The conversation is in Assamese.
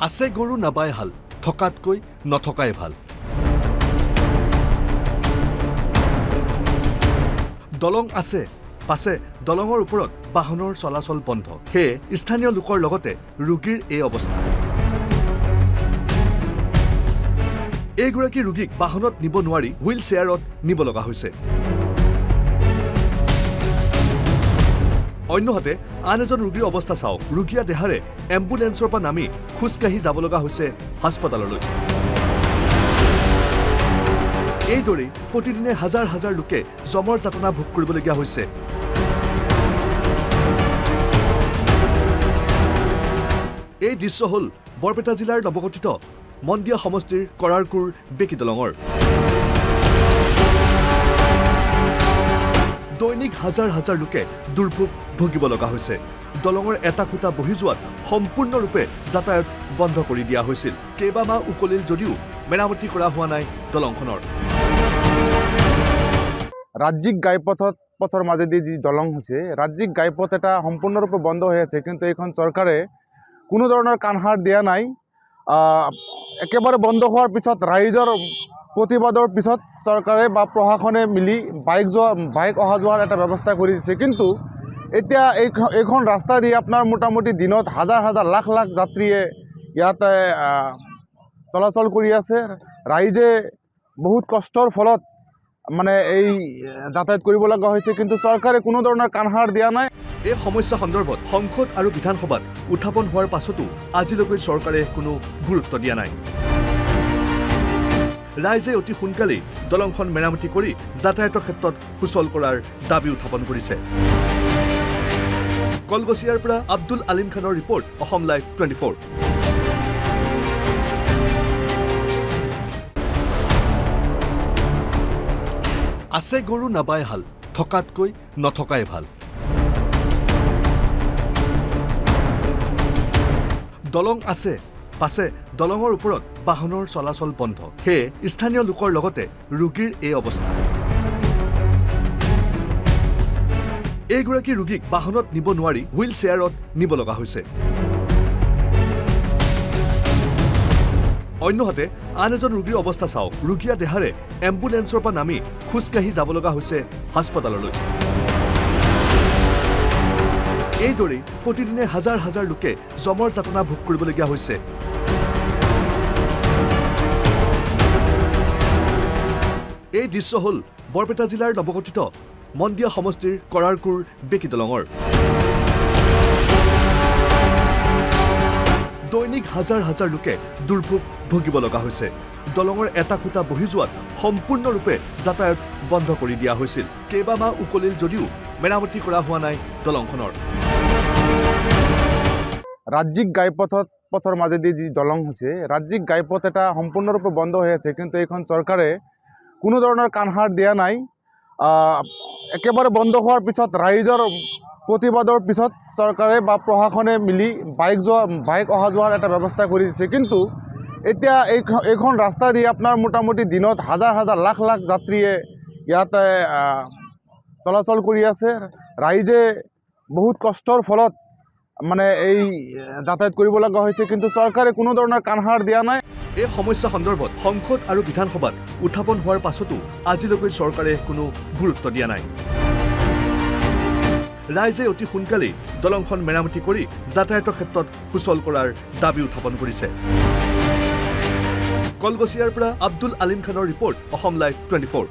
আছে গৰু নাবাই হাল, থকাতকৈ নথকাই ভাল। দলং আছে, পাছে দলঙৰ ওপৰত বাহনৰ চলাচল বন্ধ। সেয়ে স্থানীয় লোকৰ লগতে ৰোগীৰ এই অৱস্থা। এইগৰাকী ৰোগীক বাহনত নিব নোৱাৰি হুইল চেয়াৰত নিব লগা হৈছে। অন্যহাতে আন এজন ৰোগীৰ অৱস্থা চাওক। ৰোগীয়া দেহাৰে এম্বুলেন্সৰ পৰা নামি খোজকাঢ়ি যাব লগা হৈছে হাস্পতাললৈ। এইদৰেই প্ৰতিদিনে হাজাৰ হাজাৰ লোকে জমৰ যাতনা ভোগ কৰিবলগীয়া হৈছে। এই দৃশ্য হ'ল বৰপেটা জিলাৰ নৱগঠিত মন্দিয়া সমষ্টিৰ কৰাৰকুৰ বেকী দলঙৰ। দৈনিক হাজাৰ হাজাৰ লোকে দুৰ্ভোগ ভুগিব লগা হৈছে। দলঙৰ এটা খুঁটা বহি যোৱাত সম্পূৰ্ণৰূপে যাতায়াত বন্ধ কৰি দিয়া হৈছিল। কেইবামাহ উকলিল যদিও মেৰামতি কৰা হোৱা নাই দলংখনৰ। ৰাজ্যিক ঘাইপথৰ মাজেদি যি দলং হৈছে, ৰাজ্যিক ঘাইপথ এটা সম্পূৰ্ণৰূপে বন্ধ হৈ আছে, কিন্তু এইখন চৰকাৰে কোনো ধৰণৰ কাণসাৰ দিয়া নাই। একেবাৰে বন্ধ হোৱাৰ পিছত ৰাইজৰ প্ৰতিবাদৰ পিছত চৰকাৰে বা প্ৰশাসনে মিলি বাইক অহা যোৱাৰ এটা ব্যৱস্থা কৰি দিছে। কিন্তু এতিয়া এইখন ৰাস্তা দি আপোনাৰ মোটামুটি দিনত হাজাৰ হাজাৰ লাখ লাখ যাত্ৰীয়ে ইয়াতে চলাচল কৰি আছে। ৰাইজে বহুত কষ্টৰ ফলত এই যাতায়াত কৰিব লগা হৈছে, কিন্তু চৰকাৰে কোনো ধৰণৰ কাণসাৰ দিয়া নাই। এই সমস্যা সন্দৰ্ভত সংসদ আৰু বিধানসভাত উত্থাপন হোৱাৰ পাছতো আজিলৈকে চৰকাৰে কোনো গুৰুত্ব দিয়া নাই। ৰাইজে অতি সোনকালেই দলংখন মেৰামতি কৰি যাতায়াতৰ ক্ষেত্ৰত সুচল কৰাৰ দাবী উত্থাপন কৰিছে। কলগছিয়াৰ পৰা আব্দুল আলিম খানৰ ৰিপৰ্ট, অসম লাইভ 24। আছে গৰু নাবাই হাল, থকাতকৈ নথকাই ভাল। দলং আছে, পাছে দলঙৰ ওপৰত বাহনৰ চলাচল বন্ধ। সেয়ে স্থানীয় লোকৰ লগতে ৰোগীৰ এই অৱস্থা। এইগৰাকী ৰোগীক বাহনত নিব নোৱাৰি হুইল চেয়াৰত নিব লগা হৈছে। অন্যহাতে আন এজন ৰোগীৰ অৱস্থা চাওক। ৰোগীয়া দেহাৰে এম্বুলেন্সৰ পৰা নামি খোজকাঢ়ি যাব লগা হৈছে হাস্পতাললৈ। এইদৰেই প্ৰতিদিনে হাজাৰ হাজাৰ লোকে জমৰ যাতনা ভোগ কৰিবলগীয়া হৈছে। এই দৃশ্য হ'ল বৰপেটা জিলাৰ নৱগঠিত মন্দিয়া সমষ্টিৰ কৰাৰকুৰ বেকী দলঙৰ। দৈনিক হাজাৰ হাজাৰ লোকে দুৰ্ভোগ ভুগিব লগা হৈছে। দলঙৰ এটা খুঁটা বহি যোৱাত সম্পূৰ্ণৰূপে যাতায়াত বন্ধ কৰি দিয়া হৈছিল। কেইবামাহ উকলিল যদিও মেৰামতি কৰা হোৱা নাই দলংখনৰ। ৰাজ্যিক ঘাইপথৰ মাজেদি যি দলং হৈছে, ৰাজ্যিক ঘাইপথ এটা সম্পূৰ্ণৰূপে বন্ধ হৈ আছে, কিন্তু এইখন চৰকাৰে কোনো ধৰণৰ কাণসাৰ দিয়া নাই। একেবাৰে বন্ধ হোৱাৰ পিছত ৰাইজৰ প্ৰতিবাদৰ পিছত চৰকাৰে বা প্ৰশাসনে মিলি বাইক অহা যোৱাৰ এটা ব্যৱস্থা কৰি দিছে। কিন্তু এতিয়া এইখন ৰাস্তা দি আপোনাৰ মোটামুটি দিনত হাজাৰ হাজাৰ লাখ লাখ যাত্ৰীয়ে ইয়াতে চলাচল কৰি আছে। ৰাইজে বহুত কষ্টৰ ফলত এই যাতায়াত কৰিব লগা হৈছে, কিন্তু চৰকাৰে কোনো ধৰণৰ কাণসাৰ দিয়া নাই। এই সমস্যা সন্দৰ্ভত সংসদ আৰু বিধানসভাত উত্থাপন হোৱাৰ পাছতো আজিলৈকে চৰকাৰে কোনো গুৰুত্ব দিয়া নাই। ৰাইজে অতি সোনকালেই দলংখন মেৰামতি কৰি যাতায়াতৰ ক্ষেত্ৰত সুচল কৰাৰ দাবী উত্থাপন কৰিছে। কলগছিয়াৰ পৰা আব্দুল আলিম খানৰ ৰিপৰ্ট, অসম লাইভ 24।